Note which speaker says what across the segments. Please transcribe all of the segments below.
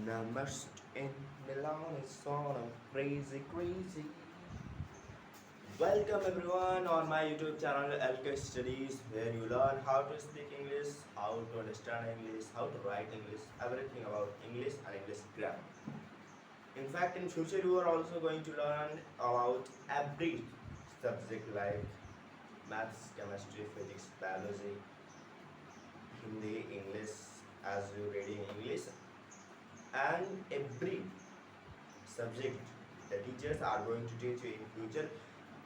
Speaker 1: Namaste in Milan is on a crazy, crazy. Welcome everyone on my YouTube channel LK Studies, where you learn how to speak English, how to understand English, how to write English, everything about English and English grammar. In fact, in future you are also going to learn about every subject like maths, chemistry, physics, biology, Hindi, English, as you reading English, and every subject the teachers are going to teach you in future.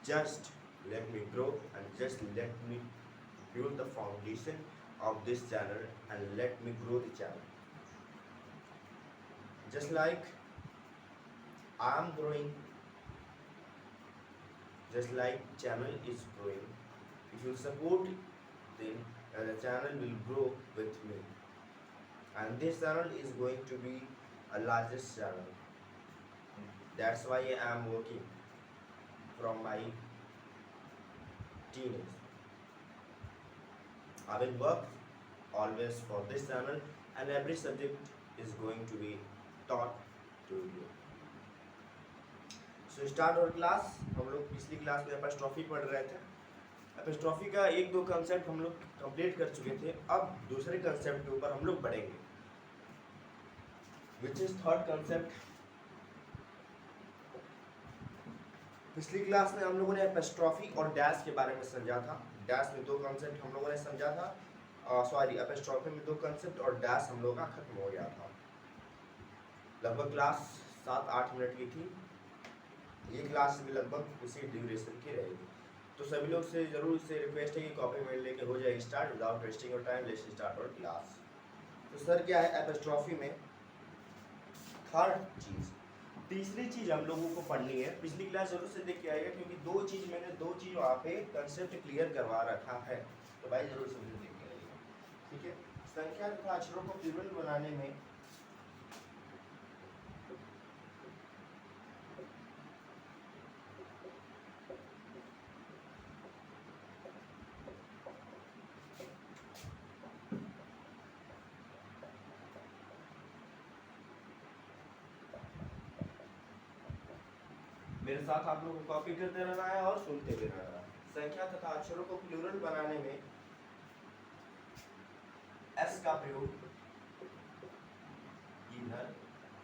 Speaker 1: Just let me grow and just let me build the foundation of this channel and let me grow the channel. Just like I am growing, just like channel is growing, if you support, then the channel will grow with me, and this channel is going to be a largest channel. That's why I am working from my teenage. I will work always for this channel, and every subject is going to be taught to you. So start our class. हम लोग पिछली class में apostrophe पढ़ रहे थे. Apostrophe का एक दो कंसेप्ट हम लोग कंप्लीट कर चुके थे. अब दूसरे कंसेप्ट के ऊपर हम लोग बढ़ेंगे, विच इज थर्ड कंसेप्ट. पिछली क्लास में हम लोगों ने एपोस्ट्रोफी और डैश के बारे में समझा था. डैश में दो कंसेप्ट हम लोगों ने समझा था. सॉरी, एपोस्ट्रोफी में दो कंसेप्ट और डैश हम लोगों का खत्म हो गया था. लगभग क्लास 7-8 मिनट की थी. ये क्लास भी लगभग उसी ड्यूरेशन की रहेगी. तो सभी लोग से जरूर से रिक्वेस्ट है कि कॉपी में लेके हो जाए start without wasting your time. Let's start our class. तो सर क्या है एपोस्ट्रोफी में थर्ड चीज, तीसरी चीज हम लोगों को पढ़नी है. पिछली क्लास जरूर से देख के आएगा, क्योंकि मैंने दो चीज वहाँ पे कंसेप्ट क्लियर करवा रखा है. तो भाई जरूर से मुझे देख के आइएगा. ठीक है. संख्या तथा अक्षरों को प्लूरल बनाने में मेरे साथ आप लोगों को कॉपी करते रहना है और सुनते भी रहना है. संख्या तथा अक्षरों को प्लूरल बनाने में एस का प्रयोग इधर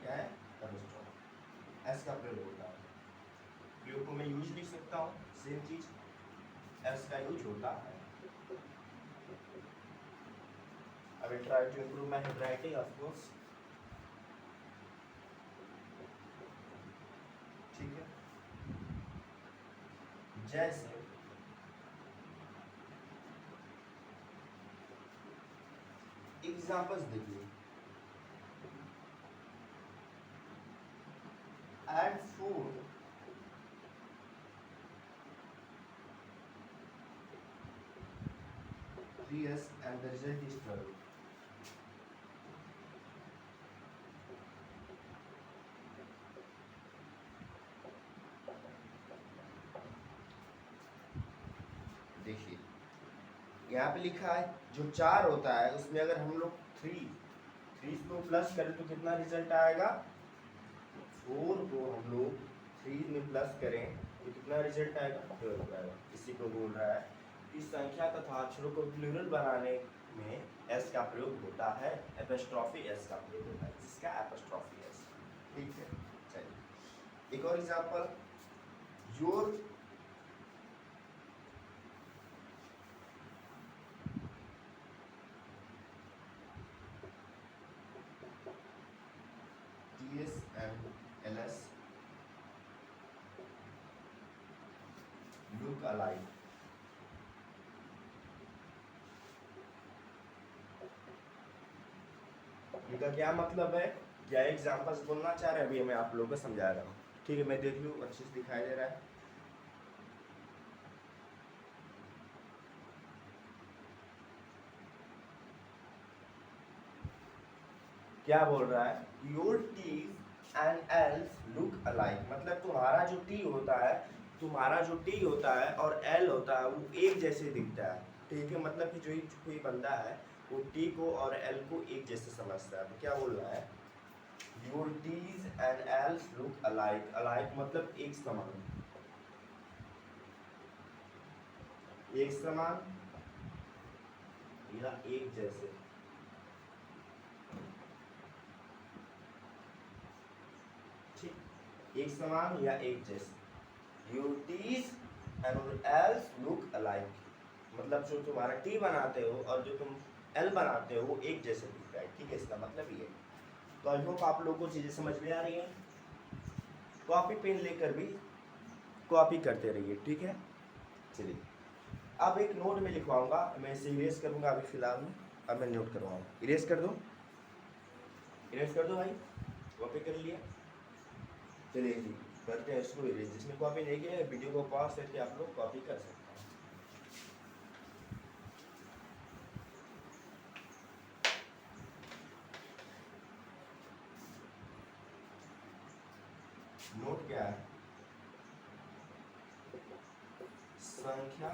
Speaker 1: क्या है एपोस्ट्रोफ. एस का प्रयोग होता है. प्रयोग को मैं यूज लिख सकता हूँ. सेम चीज एस का यूज होता है. I will try to improve my handwriting, of course. ठीक है. जैसे एग्जाम्पल्स देखिए. add food yes and the result is 12. देखिए यहाँ पे लिखा है जो 4 होता है उसमें अगर हम लोग 3 को प्लस करें तो कितना रिजल्ट आएगा. 4 को हम लोग 3 में प्लस करें तो कितना रिजल्ट आएगा 12 आएगा. इसी को बोल रहा है इस संख्या तथा अक्षरों को प्लूरल बनाने में एस का प्रयोग होता है. एपोस्ट्रोफी एस का प्रयोग होता है, जिसका एपोस्ट्रोफी एस. ठीक है. चलिए एक और example. Your TS and LS look alike. इनका क्या मतलब है, क्या एग्जांपल्स बोलना चाह रहे हैं, अभी मैं आप लोगों को समझा रहा हूँ. ठीक है, मैं देख लूँ अच्छे से दिखाई दे रहा है. क्या बोल रहा है, your T's and L's look alike. मतलब तुम्हारा जो टी होता है और एल होता है वो एक जैसे दिखता है. ठीक है. मतलब कि जो कोई बंदा है वो टी को और एल को एक जैसे समझता है. तो क्या बोल रहा है, UTs and L's look alike. Alike मतलब एक समान, एक समान या एक जैसे। ठीक, एक समान या एक जैसे। UTs and L's look alike मतलब जो तुम्हारा टी बनाते हो और जो तुम एल बनाते हो वो एक जैसे दिखता है। ठीक है, इसका मतलब ये। तो आई होप आप लोगों को चीजें समझ में आ रही हैं। कॉपी पेन लेकर भी कॉपी करते रहिए। ठीक है, चलिए अब एक नोट में लिखवाऊंगा, मैं इसे इरेज करूंगा अभी फिलहाल में। अब मैं नोट करवाऊंगा, इरेज कर दो, इरेज कर दो भाई, कॉपी कर लिया। चलिए जी करते हैं इसको इरेज। जिसने कॉपी नहीं किया वीडियो को पॉज करके आप लोग कॉपी कर सकते हैं। नोट क्या है? संख्या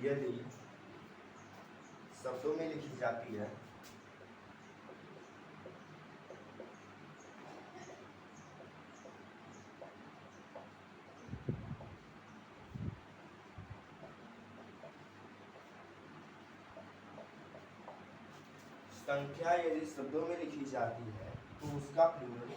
Speaker 1: यदि शब्दों में लिखी जाती है संख्या यदि शब्दों में लिखी जाती है तो उसका प्लूरल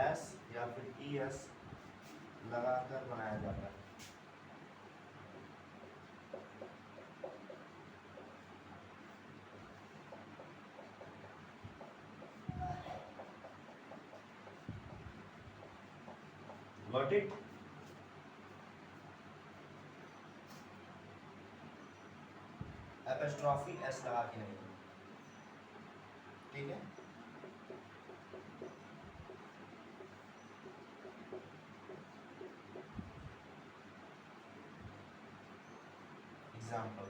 Speaker 1: एस या फिर ई एस लगाकर बनाया जाता है। Got it? एपोस्ट्रोफी एस लगा के नहीं, ठीक है। Example,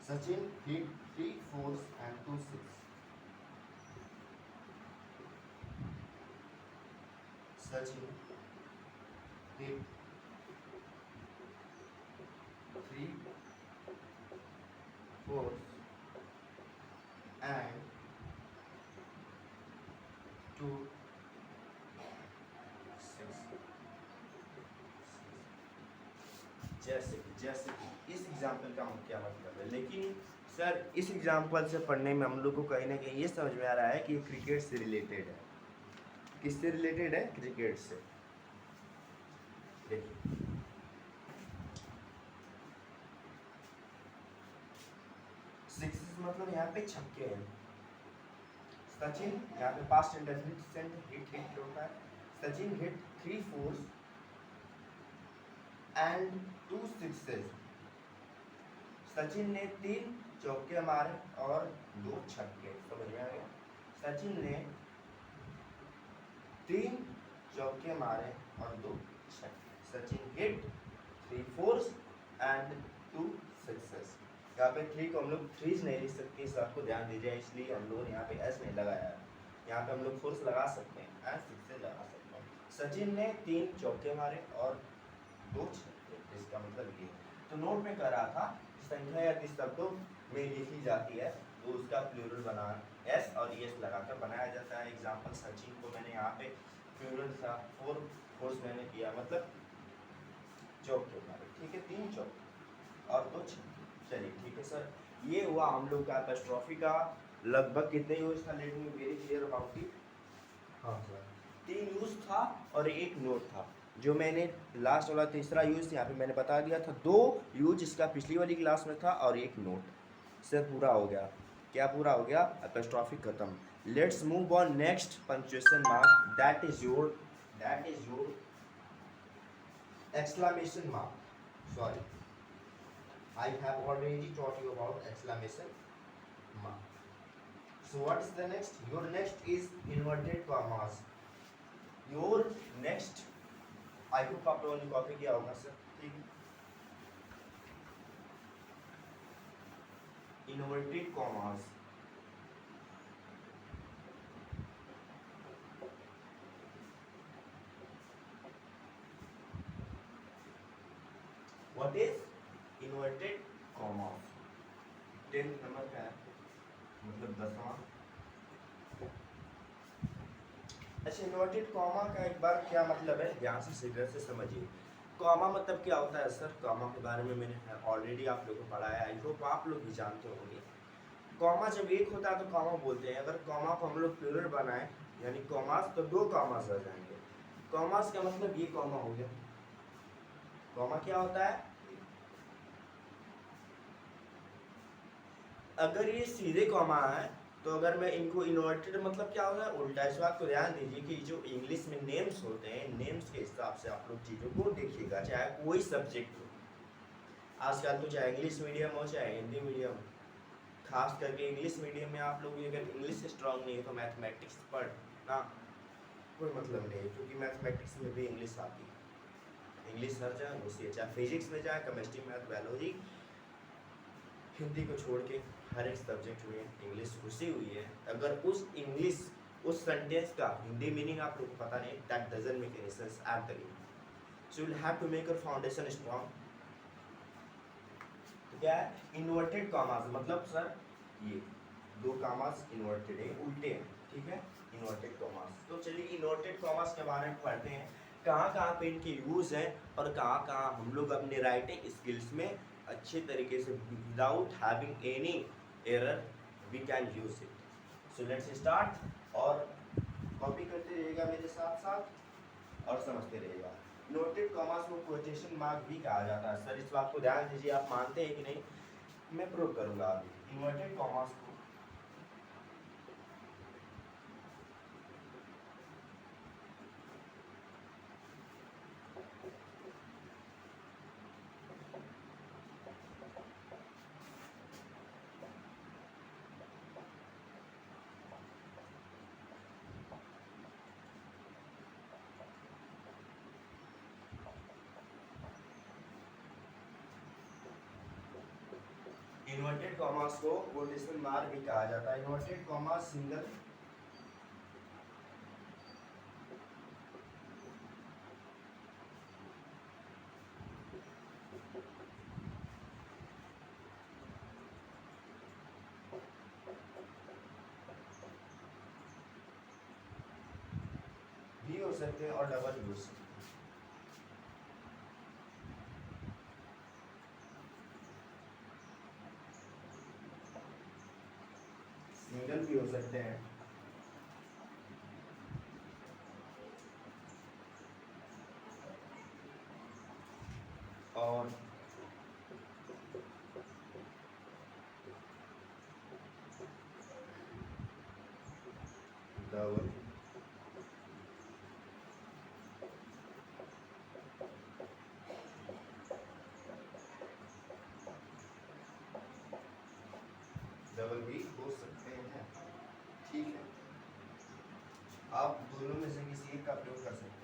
Speaker 1: Sachin hit 3 4s and 2 6। Sachin hit 3 4s and 2 6। जैसे जैसे इस एग्जाम्पल का क्या मतलब है, लेकिन सर इस एग्जाम्पल से पढ़ने में हम लोग को कहीं ना कहीं ये समझ में आ रहा है कि क्रिकेट से रिलेटेड है। किससे रिलेटेड है? क्रिकेट से। देखिए सिक्स मतलब यहाँ पे छक्के हैं। सचिन यहाँ पे पास्ट इंडेफिनिट हिट हिट होता है। Sachin hit 3 4s and 2 6s। Sachin ने 3 चौके मारे और 2 छक्के। समझ में आ गया? सचिन ने 3 चौके मारे और 2 छक्के। Sachin hit 3 4s and 2 6s। यहाँ पे 3 को हम लोग 3s नहीं लिख सकते, इस बात को ध्यान दीजिए, इसलिए हम लोग यहाँ पे एस नहीं लगाया है। यहाँ पे हम लोग फोर्स लगा सकते हैं एंड 6 लगा सकते हैं। सचिन ने 3 चौके मारे और 2 छक्के, इसका मतलब ये। तो नोट में कह रहा था संख्या यदि शब्दों में लिखी जाती है तो उसका प्लूरल बना एस और एस लगाकर बनाया जाता है। एग्जाम्पल सचिन को मैंने यहाँ पे प्लूरल था 4 फोर्स मैंने किया, मतलब चौके मारे, ठीक है, 3 चौके और 2 छक्के। चलिए ठीक है सर, ये हुआ हम लोग का एपोस्ट्रोफी का लगभग कितने यूज था, let me very clear about it. हाँ सर 3 यूज था और 1 नोट था। जो मैंने लास्ट वाला तीसरा यूज यहाँ पे मैंने बता दिया था। 2 यूज इसका पिछली वाली क्लास में था और 1 नोट। सर पूरा हो गया। क्या पूरा हो गया? एपोस्ट्रोफी खत्म। Let's move on next punctuation mark, that is your exclamation mark. Sorry, I have already taught you about exclamation mark. So what is the next? Your next is inverted commas. Your next, I hope आप लोगों ने copy किया होगा sir, ठीक है। Inverted commas what is inverted comma? 10th number का है, मतलब 10वां। अच्छा, इन्वर्टेड कॉमा का एक बार क्या मतलब है, ध्यान से सीधे से समझिए। कॉमा मतलब क्या होता है सर? कॉमा के बारे में मैंने ऑलरेडी आप लोगों को पढ़ाया है, आई होप आप लोग भी जानते होंगे। कॉमा जब एक होता है तो कॉमा बोलते हैं। अगर कॉमा को हम लोग प्लूरल बनाएं यानी कॉमास, तो 2 कॉमास आ जाएंगे। कॉमास का मतलब ये कॉमा हो गया। कॉमा क्या होता है? अगर ये सीधे कॉमा है तो अगर मैं इनको इन्वर्टेड मतलब क्या होगा, उल्टा। इस बात को ध्यान दीजिए कि जो इंग्लिश में नेम्स होते हैं, नेम्स के हिसाब से आप लोग चीज़ों को देखिएगा, चाहे कोई सब्जेक्ट हो। आजकल तो चाहे इंग्लिश मीडियम हो चाहे हिंदी मीडियम, खास करके इंग्लिश मीडियम में आप लोग अगर इंग्लिश स्ट्रांग नहीं है तो मैथमेटिक्स पढ़ना कोई मतलब नहीं है, क्योंकि मैथमेटिक्स में भी इंग्लिश आती है। इंग्लिश हर जगह घुसी है, चाहे फिजिक्स में चाहे केमिस्ट्री, मैथ, बायोलॉजी, हिंदी को छोड़ के हर एक सब्जेक्ट में इंग्लिश घुसी हुई है। अगर उस इंग्लिश, उस सेंटेंस का हिंदी मीनिंग आप लोग को पता नहीं, that doesn't make any sense at the meaning. So you will have to make your foundation strong. तो क्या है इन्वर्टेड कॉमास मतलब? सर ये 2 कॉमास इन्वर्टेड है, उल्टे हैं, ठीक है, इन्वर्टेड कॉमास। तो चलिए इन्वर्टेड कॉमास के बारे में पढ़ते हैं, कहाँ कहाँ पे इनके यूज़ हैं और कहाँ कहाँ हम लोग अपने राइटिंग स्किल्स में अच्छे तरीके से without having any error we can use it. So let's start, और कॉपी करते रहिएगा मेरे साथ साथ और समझते रहिएगा। नोटेड कॉमास को कोटेशन मार्क भी कहा जाता है। सर इस बात को ध्यान दीजिए, आप मानते हैं कि नहीं मैं प्रूव करूंगा अभी। इन्वर्टेड कॉमास को इन्वर्टेड कॉमास को कोटेशन मार्क भी कहा जाता है। इन्वर्टेड कॉमास सिंगल भी हो सकते हैं और डबल भी हो सकते हैं। सिंगल भी हो सकते हैं और डबल डबल भी हो सकते हैं, ठीक है। आप दोनों में से किसी एक का प्रयोग कर सकते हैं।